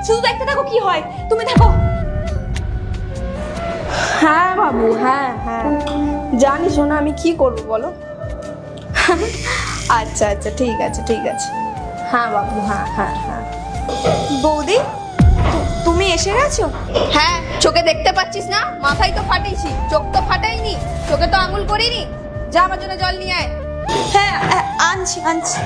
শুধু দেখতে থাকো কি হয়, তুমি থাকো। হ্যাঁ বাবু, হ্যাঁ হ্যাঁ জানি শোনা, আমি কি করব বলো। আচ্ছা আচ্ছা ঠিক আছে ঠিক আছে। হ্যাঁ বাবু, হ্যাঁ হ্যাঁ হ্যাঁ। বৌদি, তুমি এসে গেছো? হ্যাঁ, চোখে দেখতে পাচ্ছিস না? মাথায় তো ফাটিয়েছি, চোখ তো ফাটাইনি, চোখে তো আঙুল করিনি। যা আমার জন্য জল নিয়ে আয়। হ্যাঁ আনছি আনছি।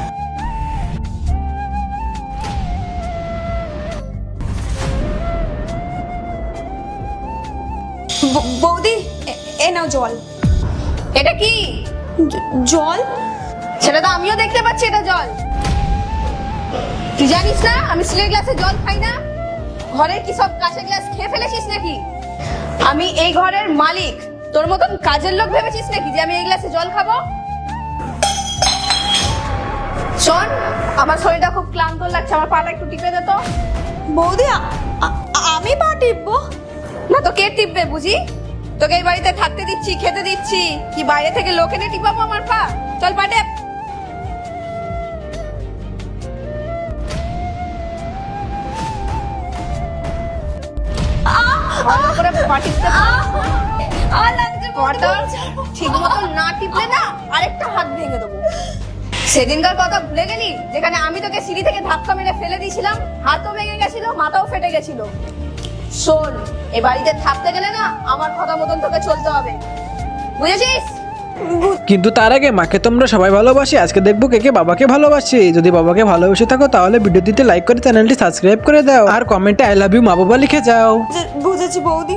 বৌদি, এ নাও জল। এটা কি? জল? সেটা তো আমিও দেখতে পাচ্ছি, এটা জল। তুই জানিস না আমি স্টিলের গ্লাসে জল খাই না? ঘরের কি সব কাঁচের গ্লাস খেয়ে ফেলেছিস নাকি? আমি এই ঘরের মালিক, তোর মতন কাজের লোক ভেবেছিস নাকি যে আমি এই গ্লাসে জল খাবো? শোন, আমার শরীরটা খুব ক্লান্ত লাগছে, আমার পাটা একটু টিপে দে তো। বৌদি, আমি পা টিপবো? না তো কে টিপবে বুঝি? তোকে এই বাড়িতে থাকতে দিচ্ছি, খেতে দিচ্ছি, কি বাইরে থেকে লোক এনে টিপাবো আমার পা? চল পা টেপ। ভালো করে পা টিপতে পারো। ঠিক মতো না টিপলে না আরেকটা হাত ভেঙে দেবো। সেদিনকার কথা ভুলে গেলি যেখানে আমি তোকে সিঁড়ি থেকে ধাক্কা মেরে ফেলে দিয়েছিলাম? হাতও ভেঙে গেছিল, মাথাও ফেটে গেছিল। শোন, এ বাড়িতে থাকতে গেলে না আমার কথা মতন তোকে চলতে হবে, বুঝেছিস? কিন্তু তার আগে মাকে তোমরা সবাই ভালোবাসি, আজকে দেখবো কে কে বাবাকে ভালোবাসে। যদি বাবাকে ভালোবেসে থাকো তাহলে ভিডিওটিতে লাইক করে চ্যানেলটি সাবস্ক্রাইব করে দাও, আর কমেন্টে আই লাভ ইউ মা বাবা লিখে যাও। বুঝেছি বৌদি।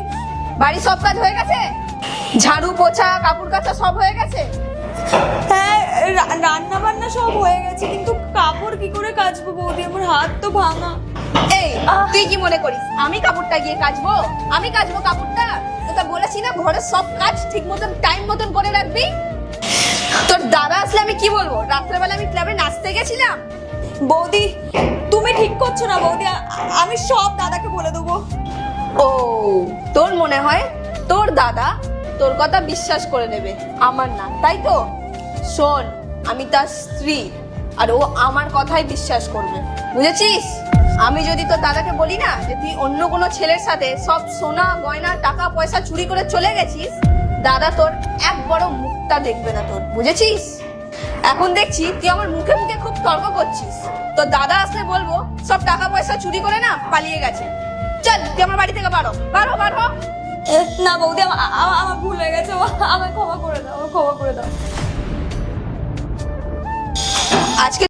বাড়ির সব কাজ হয়ে গেছে? ঝাড়ু পোছা কাপড় কাচা সব হয়ে গেছে? হ্যাঁ, রান্না বান্না সব হয়ে গেছে, কিন্তু কাপড় কি করে কাচবো বৌদি? আমার হাত তো ভাঙা। এই তুই কি মনে করিস আমি কাপড়টা গিয়ে কাচবো? আমি কাচবো কাপড়টা? তোকে বলেছি না ঘরের সব কাজ ঠিক মতন টাইম মতন করে রাখবি। তোর দাদা আসলে আমি কি বলবো? রাত্রেবেলা আমি ক্লাবে নাচতে গেছিলাম। বৌদি, তুমি ঠিক করছো না বৌদি, আমি সব দাদাকে বলে দেবো। ও, তোর মনে হয় তোর দাদা তোর কথা বিশ্বাস করে নেবে, আমার না, তাই তো? শোন, আমি তার স্ত্রী, আর ও আমার কথাই বিশ্বাস করবে, বুঝেছিস? আমি যদি তোর দাদাকে বলি না যে তুই অন্য কোনো ছেলের সাথে সব সোনা গয়না টাকা পয়সা চুরি করে চলে গেছিস, দাদা তোর এক বড় মুখটা দেখবে না তোর, বুঝেছিস? এখন দেখছি তুই আমার মুখে মুখে খুব তর্ক করছিস। তোর দাদা আসলে বলবো সব টাকা পয়সা চুরি করে না পালিয়ে গেছে। চল তুই আমার বাড়ি থেকে বাড়ো বাড়ো বাড়ো। না বৌদি, আমার ভুল হয়ে গেছে, আমায় ক্ষমা করে দাও, ক্ষমা করে দাও। আজকে